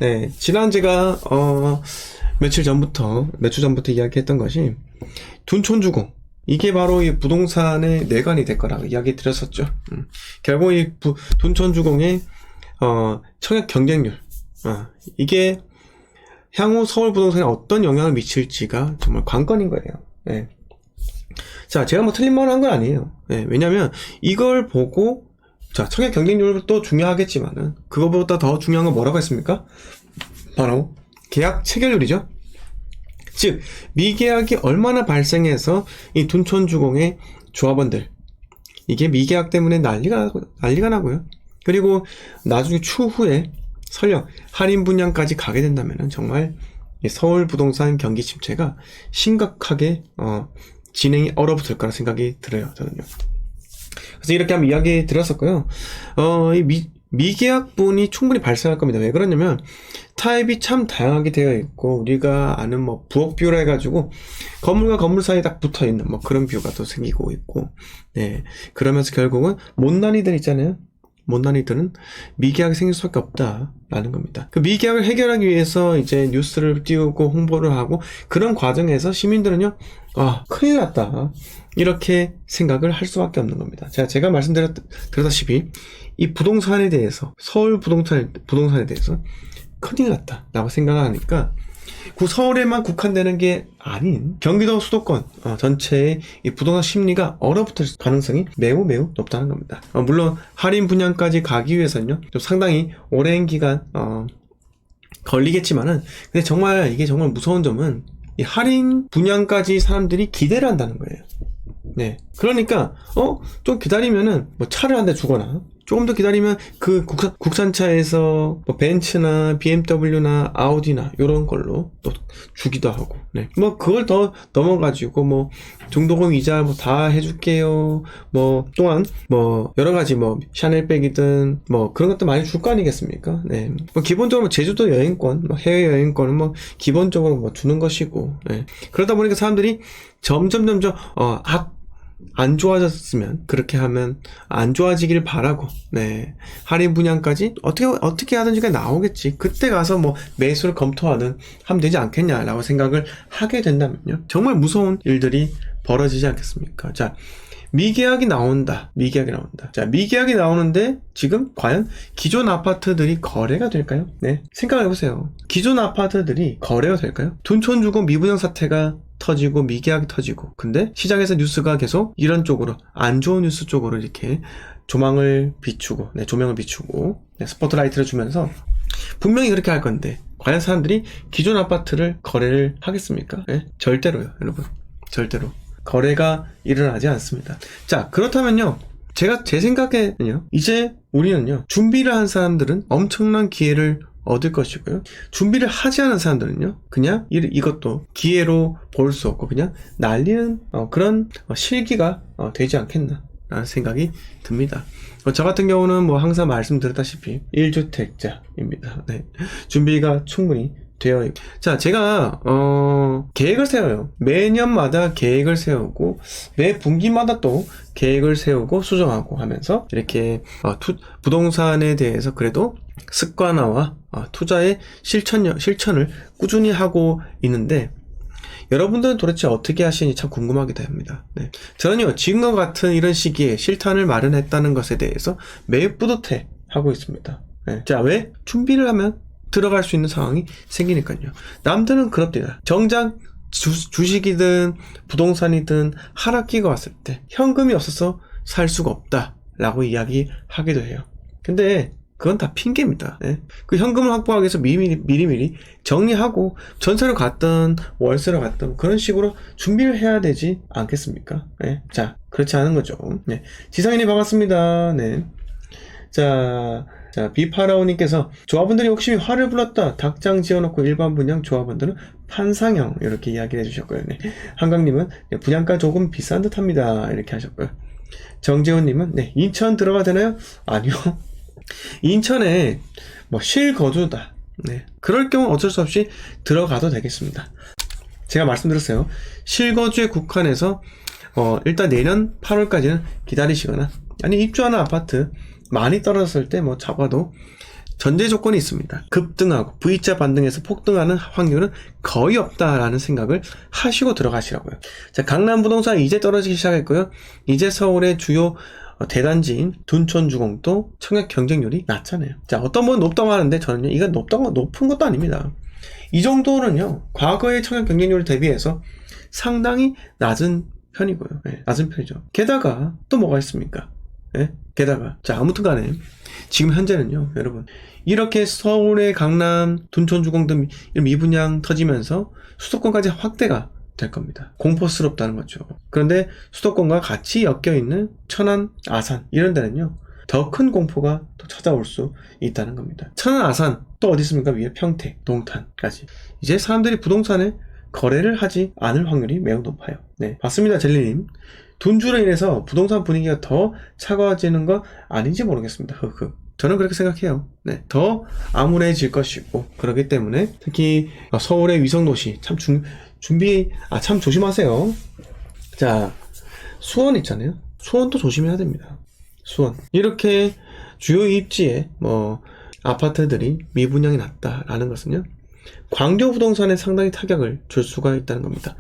네, 지난 제가 며칠 전부터 이야기했던 것이 둔촌주공, 이게 바로 이 부동산의 뇌관이 될 거라고 이야기 드렸었죠. 결국 이 둔촌주공의 청약 경쟁률, 이게 향후 서울 부동산에 어떤 영향을 미칠지가 정말 관건인 거예요. 네. 자, 제가 뭐 틀린 말을 한 건 아니에요. 네, 왜냐면 이걸 보고, 자, 청약 경쟁률도 중요하겠지만은 그거보다 더 중요한 건 뭐라고 했습니까? 바로 계약 체결률이죠. 즉 미계약이 얼마나 발생해서 이 둔촌주공의 조합원들, 이게 미계약 때문에 난리가 나고요. 그리고 나중에 추후에 설령 할인 분양까지 가게 된다면은 정말 서울 부동산 경기 침체가 심각하게 진행이 얼어붙을 거라 생각이 들어요, 저는요. 그래서 이렇게 한번 이야기 드렸었고요. 이 미계약분이 충분히 발생할 겁니다. 왜 그러냐면 타입이 참 다양하게 되어 있고, 우리가 아는 뭐 부엌 뷰라 해가지고 건물과 건물 사이에 딱 붙어 있는 뭐 그런 뷰가 또 생기고 있고, 네, 그러면서 결국은 못난이들 있잖아요. 못난이들은 미계약이 생길 수밖에 없다라는 겁니다. 그 미계약을 해결하기 위해서 이제 뉴스를 띄우고 홍보를 하고, 그런 과정에서 시민들은요, 큰일 났다, 이렇게 생각을 할 수밖에 없는 겁니다. 제가 말씀드렸다시피 이 부동산에 대해서, 서울 부동산에 대해서 큰일 났다 라고 생각을 하니까 서울에만 국한되는 게 아닌 경기도 수도권 전체의 이 부동산 심리가 얼어붙을 가능성이 매우 높다는 겁니다. 물론 할인 분양까지 가기 위해서는요 좀 상당히 오랜 기간 걸리겠지만은, 근데 정말 이게 정말 무서운 점은 이 할인 분양까지 사람들이 기대를 한다는 거예요. 네, 그러니까 좀 기다리면은 뭐 차를 한 대 주거나, 조금 더 기다리면 그 국산차에서 뭐 벤츠나 BMW나 아우디나 이런 걸로 또 주기도 하고, 네, 뭐 그걸 더 넘어가지고 뭐 중도금 이자 뭐 다 해줄게요, 뭐 또한 뭐 여러 가지 뭐 샤넬백이든 뭐 그런 것도 많이 줄 거 아니겠습니까? 네, 뭐 기본적으로 제주도 여행권, 뭐 해외 여행권은 뭐 기본적으로 뭐 주는 것이고, 네, 그러다 보니까 사람들이 점점 안 좋아졌으면, 그렇게 하면 안 좋아지길 바라고, 네, 할인 분양까지 어떻게 하든지가 나오겠지, 그때 가서 뭐 매수를 하면 되지 않겠냐라고 생각을 하게 된다면요, 정말 무서운 일들이 벌어지지 않겠습니까? 자, 미계약이 나온다. 자, 미계약이 나오는데 지금 과연 기존 아파트들이 거래가 될까요? 네, 생각해보세요. 기존 아파트들이 거래가 될까요? 둔촌주공 미분양 사태가 터지고 미계약이 터지고, 근데 시장에서 뉴스가 계속 이런 쪽으로, 안 좋은 뉴스 쪽으로 이렇게 조명을 비추고, 네, 스포트라이트를 주면서 분명히 그렇게 할 건데, 과연 사람들이 기존 아파트를 거래를 하겠습니까? 네, 절대로요, 여러분. 절대로 거래가 일어나지 않습니다. 자, 그렇다면요, 제 생각에는요, 이제 우리는요, 준비를 한 사람들은 엄청난 기회를 얻을 것이고요, 준비를 하지 않은 사람들은요, 그냥 이것도 기회로 볼 수 없고 그냥 날리는 그런 실기가 되지 않겠나 라는 생각이 듭니다. 저 같은 경우는 뭐 항상 말씀드렸다시피 1주택자입니다. 네, 준비가 충분히 되어 있고, 자, 제가 계획을 세워요. 매년마다 계획을 세우고 매 분기마다 또 계획을 세우고 수정하고 하면서 이렇게 부동산에 대해서 그래도 습관화와 투자의 실천을 꾸준히 하고 있는데, 여러분들은 도대체 어떻게 하시는지 참 궁금하기도 합니다. 네, 저는요, 지금과 같은 이런 시기에 실탄을 마련했다는 것에 대해서 매우 뿌듯해 하고 있습니다. 네, 자, 왜? 준비를 하면 들어갈 수 있는 상황이 생기니까요. 남들은 그럽니다. 정작 주식이든 부동산이든 하락기가 왔을 때 현금이 없어서 살 수가 없다 라고 이야기하기도 해요. 근데 그건 다 핑계입니다. 네? 그 현금을 확보하기 위해서 미리미리 정리하고 전세로 갔든 월세로 갔든 그런 식으로 준비를 해야 되지 않겠습니까? 네? 자, 그렇지 않은 거죠. 네. 지성인이 반갑습니다. 네. 자, 비파라오님께서 조합원들이 욕심이 화를 불렀다. 닭장 지어놓고 일반 분양 조합원들은 판상형, 이렇게 이야기를 해주셨고요. 네. 한강님은 분양가 조금 비싼 듯 합니다, 이렇게 하셨고요. 정재훈님은 네, 인천 들어가 되나요? 아니요. 인천에 뭐 실거주다, 네, 그럴 경우 어쩔 수 없이 들어가도 되겠습니다. 제가 말씀드렸어요. 실거주에 국한해서 일단 내년 8월까지는 기다리시거나, 아니 입주하는 아파트 많이 떨어졌을 때 뭐 잡아도 전제 조건이 있습니다. 급등하고 V자 반등해서 폭등하는 확률은 거의 없다라는 생각을 하시고 들어가시라고요. 자, 강남 부동산 이제 떨어지기 시작했고요. 이제 서울의 주요 대단지인 둔촌 주공도 청약 경쟁률이 낮잖아요. 자, 어떤 분은 높다고 하는데 저는요, 이건 높은 것도 아닙니다. 이 정도는요, 과거의 청약 경쟁률 대비해서 상당히 낮은 편이고요. 네, 낮은 편이죠. 게다가 또 뭐가 있습니까? 네? 게다가 자, 아무튼 간에 지금 현재는요, 여러분, 이렇게 서울의 강남, 둔촌 주공 등 미분양 터지면서 수도권까지 확대가 될 겁니다. 공포스럽다는 거죠. 그런데 수도권과 같이 엮여있는 천안, 아산 이런 데는요, 더 큰 공포가 또 찾아올 수 있다는 겁니다. 천안, 아산 또 어디 있습니까? 위에 평택, 동탄까지. 이제 사람들이 부동산에 거래를 하지 않을 확률이 매우 높아요. 네, 맞습니다, 젤리님. 둔주로 인해서 부동산 분위기가 더 차가워지는 거 아닌지 모르겠습니다. 저는 그렇게 생각해요. 네, 더 암울해질 것이고, 그렇기 때문에 특히 서울의 위성도시 참 참 조심하세요. 자, 수원 있잖아요. 수원도 조심해야 됩니다. 수원. 이렇게 주요 입지에 아파트들이 미분양이 낮다라는 것은요, 광교 부동산에 상당히 타격을 줄 수가 있다는 겁니다.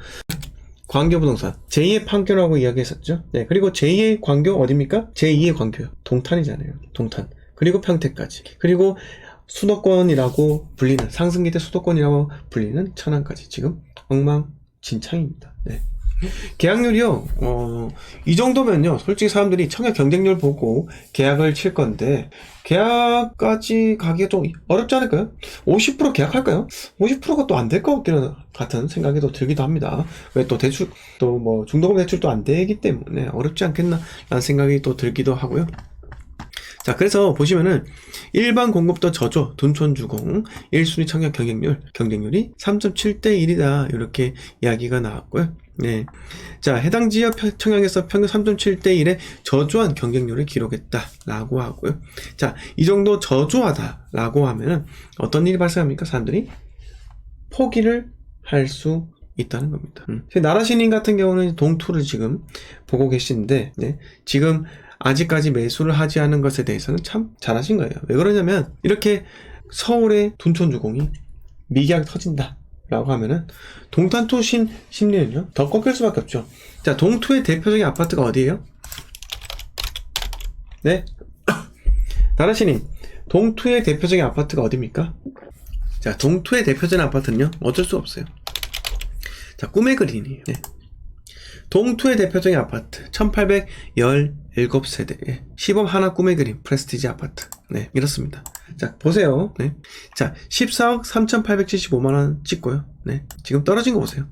광교 부동산 제2의 판교라고 이야기했었죠. 네, 그리고 제2의 광교 어디입니까? 제2의 광교요. 동탄이잖아요. 동탄. 그리고 평택까지. 그리고 수도권이라고 불리는, 상승기대 수도권이라고 불리는 천안까지 지금 엉망진창입니다. 네. 계약률이요, 이 정도면요, 솔직히 사람들이 청약 경쟁률 보고 계약을 칠 건데, 계약까지 가기가 좀 어렵지 않을까요? 50% 계약할까요? 50%가 또 안 될 것 같은 생각이 또 들기도 합니다. 왜 또 대출, 중도금 대출도 안 되기 때문에 어렵지 않겠나 라는 생각이 또 들기도 하고요. 자, 그래서 보시면은 일반 공급도 저조, 둔촌주공 1순위 청약 경쟁률이 3.7대 1이다 이렇게 이야기가 나왔고요. 네, 자, 해당 지역 청약에서 평균 3.7대 1의 저조한 경쟁률을 기록했다라고 하고요. 자, 이 정도 저조하다라고 하면은 어떤 일이 발생합니까? 사람들이 포기를 할 수 있다는 겁니다. 나라시님 같은 경우는 동투를 지금 보고 계신데, 네, 지금 아직까지 매수를 하지 않은 것에 대해서는 참 잘하신 거예요. 왜 그러냐면, 이렇게 서울의 둔촌주공이 미계약 터진다 라고 하면은 동탄투 심리는요, 더 꺾일 수밖에 없죠. 자, 동투의 대표적인 아파트가 어디예요? 네, 나라시님, 동투의 대표적인 아파트가 어디입니까? 자, 동투의 대표적인 아파트는요, 어쩔 수 없어요. 자, 꿈의 그린이에요. 네. 동투의 대표적인 아파트 1817세대 시범 하나 꿈의 그림 프레스티지 아파트. 네, 이렇습니다. 자, 보세요. 네. 자, 14억 3,875만원 찍고요. 네, 지금 떨어진 거 보세요.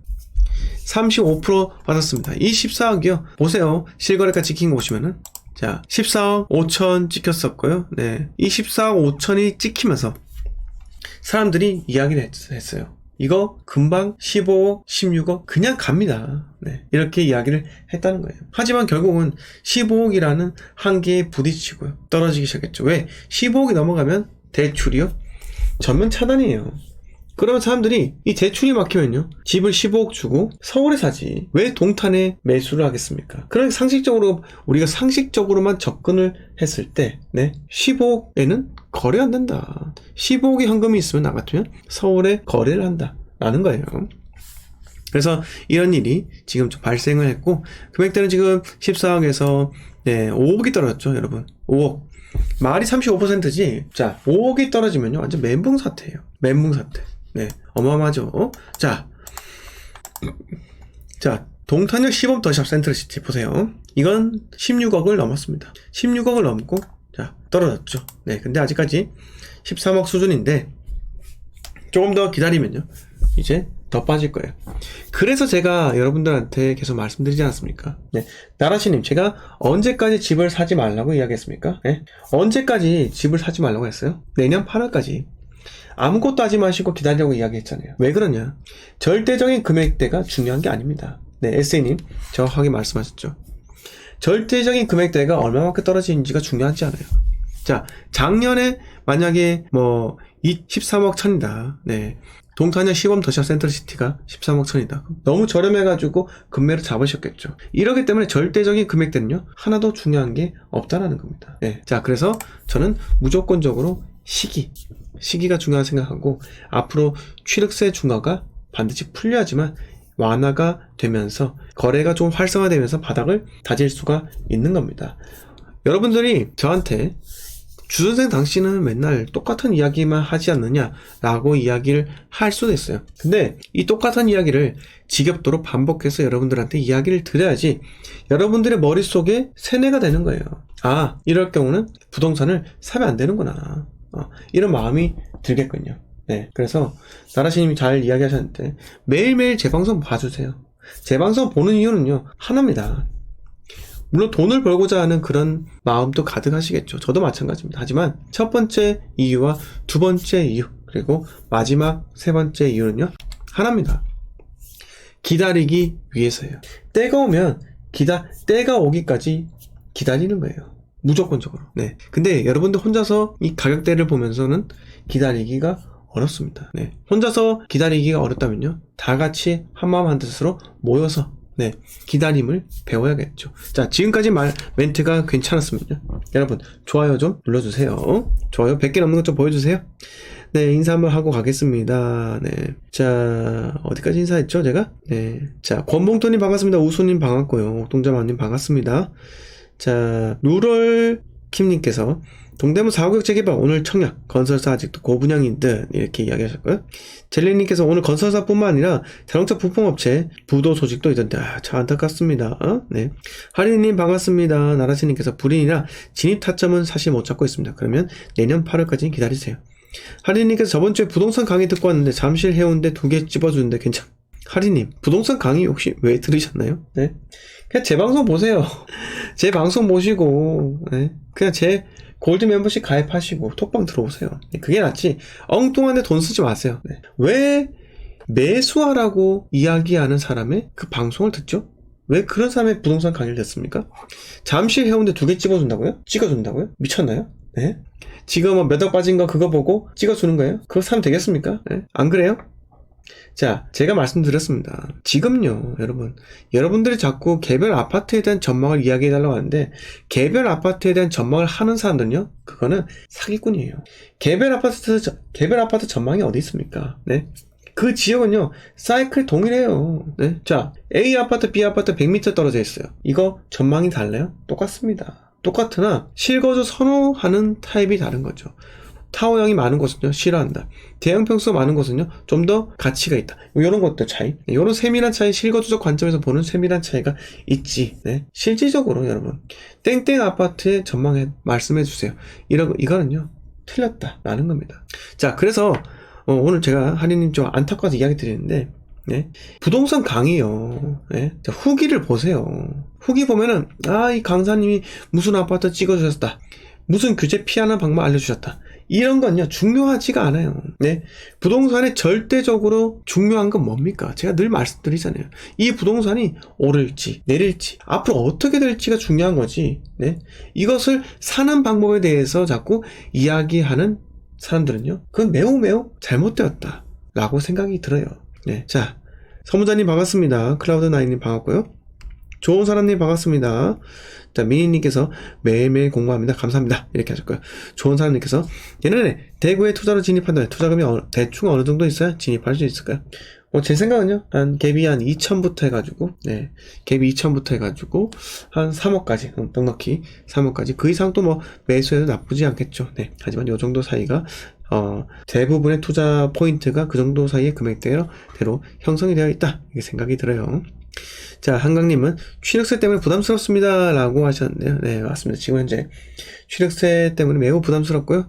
35% 받았습니다. 이 14억이요, 보세요. 실거래가 찍힌 거 보시면은, 자, 14억 5천 찍혔었고요. 네, 이 14억 5천이 찍히면서 사람들이 이야기를 했어요. 이거 금방 15억, 16억 그냥 갑니다. 네, 이렇게 이야기를 했다는 거예요. 하지만 결국은 15억이라는 한계에 부딪히고요, 떨어지기 시작했죠. 왜? 15억이 넘어가면 대출이요, 전면 차단이에요. 그러면 사람들이 이 대출이 막히면요, 집을 15억 주고 서울에 사지 왜 동탄에 매수를 하겠습니까? 그러니까 우리가 상식적으로만 접근을 했을 때, 네, 15억에는 거래 안 된다. 15억의 현금이 있으면 나 같으면 서울에 거래를 한다 라는 거예요. 그래서 이런 일이 지금 좀 발생을 했고, 금액대는 지금 14억에서 5억이 떨어졌죠, 여러분. 5억. 말이 35%지. 자, 5억이 떨어지면요, 완전 멘붕 사태예요. 멘붕 사태. 네, 어마어마하죠. 자, 동탄역 시범 더샵 센트럴시티 보세요. 이건 16억을 넘었습니다. 16억을 넘고, 자, 떨어졌죠. 네, 근데 아직까지 13억 수준인데, 조금 더 기다리면요, 이제 더 빠질 거예요. 그래서 제가 여러분들한테 계속 말씀드리지 않았습니까? 네, 나라시님, 제가 언제까지 집을 사지 말라고 이야기했습니까? 네, 언제까지 집을 사지 말라고 했어요? 내년 8월까지. 아무것도 하지 마시고 기다리라고 이야기했잖아요. 왜 그러냐? 절대적인 금액대가 중요한 게 아닙니다. 네, 에세이님 정확하게 말씀하셨죠. 절대적인 금액대가 얼마만큼 떨어지는지가 중요하지 않아요. 자, 작년에 만약에 13억 천이다. 네, 동탄역 시범 더샵 센트럴시티가 13억 천이다. 너무 저렴해가지고 금매로 잡으셨겠죠. 이러기 때문에 절대적인 금액대는요, 하나도 중요한 게 없다라는 겁니다. 네, 자, 그래서 저는 무조건적으로 시기가 중요하다 생각하고 앞으로 취득세 중과가 반드시 풀려야지만 완화가 되면서 거래가 좀 활성화되면서 바닥을 다질 수가 있는 겁니다. 여러분들이 저한테 주선생 당신은 맨날 똑같은 이야기만 하지 않느냐 라고 이야기를 할 수도 있어요. 근데 이 똑같은 이야기를 지겹도록 반복해서 여러분들한테 이야기를 드려야지 여러분들의 머릿속에 세뇌가 되는 거예요. 아, 이럴 경우는 부동산을 사면 안 되는구나, 이런 마음이 들겠군요. 네, 그래서 나라시님이 잘 이야기하셨는데 매일매일 제 방송 봐주세요. 제 방송 보는 이유는요 하나입니다. 물론 돈을 벌고자 하는 그런 마음도 가득하시겠죠. 저도 마찬가지입니다. 하지만 첫 번째 이유와 두 번째 이유, 그리고 마지막 세 번째 이유는요 하나입니다. 기다리기 위해서예요. 때가 오면 때가 오기까지 기다리는 거예요. 무조건적으로. 네. 근데 여러분들 혼자서 이 가격대를 보면서는 기다리기가 어렵습니다. 네. 혼자서 기다리기가 어렵다면요, 다 같이 한마음 한뜻으로 모여서 기다림을 배워야겠죠. 자, 지금까지 멘트가 괜찮았으면요, 여러분 좋아요 좀 눌러주세요. 좋아요 100개 넘는 것 좀 보여주세요. 네, 인사 한번 하고 가겠습니다. 네, 자, 어디까지 인사했죠 제가? 네, 자, 권봉토님 반갑습니다. 우수님 반갑고요. 옥동자마님 반갑습니다. 자, 루럴킴님께서 동대문 4구역 재개발 오늘 청약, 건설사 아직도 고분양인 듯, 이렇게 이야기하셨고요. 젤리님께서 오늘 건설사뿐만 아니라 자동차 부품업체 부도 소식도 있던데 참 안타깝습니다. 네. 하리님 반갑습니다. 나라시님께서 불인이라 진입 타점은 사실 못 잡고 있습니다. 그러면 내년 8월까지 기다리세요. 하리님께서 저번주에 부동산 강의 듣고 왔는데 잠실 해운대 2개 집어주는데 괜찮. 하리님, 부동산 강의 혹시 왜 들으셨나요? 네. 그냥 제 방송 보세요. 제 방송 보시고, 네. 그냥 제 골드 멤버십 가입하시고 톡방 들어오세요. 그게 낫지 엉뚱한데 돈 쓰지 마세요. 네. 왜 매수하라고 이야기하는 사람의 그 방송을 듣죠? 왜 그런 사람의 부동산 강의를 듣습니까? 잠실 해운대 2개 찍어준다고요? 찍어준다고요? 미쳤나요? 네. 지금 몇 억 빠진 거 그거 보고 찍어주는 거예요? 그거 사면 되겠습니까? 네. 안 그래요? 자, 제가 말씀드렸습니다. 지금요, 여러분들이 자꾸 개별 아파트에 대한 전망을 이야기해달라고 하는데, 개별 아파트에 대한 전망을 하는 사람들은요, 그거는 사기꾼이에요. 개별 아파트 전망이 어디 있습니까? 네. 그 지역은요, 사이클 동일해요. 네. 자, A 아파트, B 아파트 100m 떨어져 있어요. 이거 전망이 달라요? 똑같습니다. 똑같으나, 실거주 선호하는 타입이 다른 거죠. 타워형이 많은 곳은요 싫어한다. 대형 평수 많은 곳은요 좀 더 가치가 있다. 이런 것들 차이, 이런 세밀한 차이, 실거주적 관점에서 보는 세밀한 차이가 있지. 네. 실질적으로 여러분 땡땡 아파트의 전망에 말씀해 주세요. 이거는요 틀렸다라는 겁니다. 자, 그래서 오늘 제가 하리님 좀 안타까워서 이야기 드리는데, 네. 부동산 강의요. 네. 자, 후기를 보세요. 후기 보면은 이 강사님이 무슨 아파트 찍어주셨다, 무슨 규제 피하는 방법 알려주셨다, 이런 건요 중요하지가 않아요. 네. 부동산에 절대적으로 중요한 건 뭡니까? 제가 늘 말씀드리잖아요. 이 부동산이 오를지 내릴지 앞으로 어떻게 될지가 중요한 거지. 네. 이것을 사는 방법에 대해서 자꾸 이야기하는 사람들은요, 그건 매우 잘못되었다 라고 생각이 들어요. 네. 자, 서무자님 반갑습니다. 클라우드9님 반갑고요. 좋은 사람님 반갑습니다. 자, 미니님께서 매일매일 공부합니다. 감사합니다. 이렇게 하셨고요. 좋은 사람님께서 내년에 대구에 투자로 진입한다면 투자금이 대충 어느 정도 있어야 진입할 수 있을까요? 제 생각은요, 갭이 한 2천부터 해가지고, 네, 갭이 2천부터 해가지고, 한 3억까지, 넉넉히 3억까지, 그 이상 또 매수해도 나쁘지 않겠죠. 네, 하지만 요 정도 사이가, 대부분의 투자 포인트가 그 정도 사이의 금액대로 형성이 되어 있다. 이게 생각이 들어요. 자, 한강님은 취득세 때문에 부담스럽습니다 라고 하셨는데요. 네, 맞습니다. 지금 현재 취득세 때문에 매우 부담스럽고요.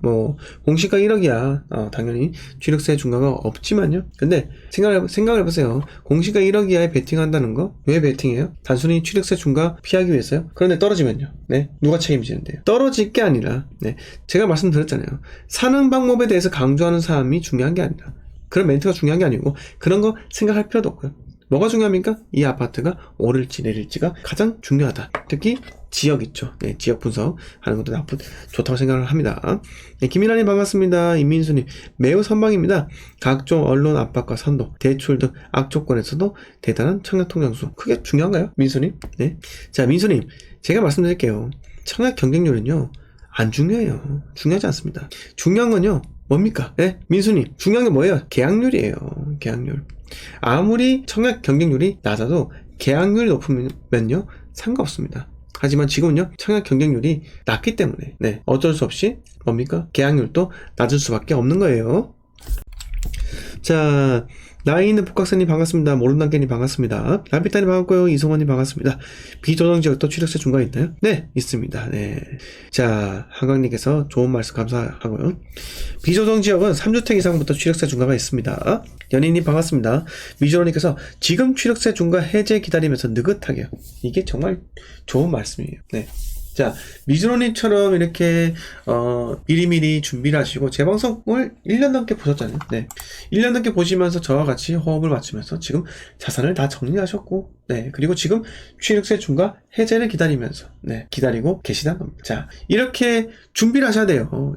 공시가 1억이야 당연히 취득세 중과가 없지만요. 근데 생각을 해보세요. 공시가 1억 이하에 베팅한다는 거 왜 베팅해요? 단순히 취득세 중과 피하기 위해서요? 그런데 떨어지면요, 네, 누가 책임지는데요? 떨어질 게 아니라, 네, 제가 말씀드렸잖아요. 사는 방법에 대해서 강조하는 사람이 중요한 게 아니라, 그런 멘트가 중요한 게 아니고, 그런 거 생각할 필요도 없고요. 뭐가 중요합니까? 이 아파트가 오를지 내릴지가 가장 중요하다. 특히 지역 있죠. 네, 지역 분석하는 것도 좋다고 생각을 합니다. 네, 김인아님 반갑습니다. 임민수님 매우 선방입니다. 각종 언론 압박과 선도, 대출 등 악조건에서도 대단한 청약 통장수. 그게 중요한가요? 민수님? 네. 자, 민수님, 제가 말씀드릴게요. 청약 경쟁률은요 안 중요해요. 중요하지 않습니다. 중요한 건요, 뭡니까? 예? 민수님, 중요한 게 뭐예요? 계약률이에요. 계약률. 아무리 청약 경쟁률이 낮아도 계약률이 높으면요, 상관없습니다. 하지만 지금은요, 청약 경쟁률이 낮기 때문에, 네, 어쩔 수 없이, 뭡니까? 계약률도 낮을 수밖에 없는 거예요. 자, 나이 있는 복학생님 반갑습니다. 모른단계님 반갑습니다. 라피타님 반갑고요. 이성원님 반갑습니다. 비조정 지역도 취득세 중과 있나요? 네, 있습니다. 네. 자, 한강님께서 좋은 말씀 감사하고요. 비조정 지역은 3주택 이상부터 취득세 중과가 있습니다. 연희님 반갑습니다. 미조로님께서 지금 취득세 중과 해제 기다리면서 느긋하게요. 이게 정말 좋은 말씀이에요. 네. 자, 미즈로님처럼 이렇게 미리미리 준비를 하시고 제 방송을 1년 넘게 보셨잖아요. 네, 1년 넘게 보시면서 저와 같이 호흡을 맞추면서 지금 자산을 다 정리하셨고, 네, 그리고 지금 취득세 중과 해제를 기다리면서, 네, 기다리고 계시다는 겁니다. 자, 이렇게 준비를 하셔야 돼요.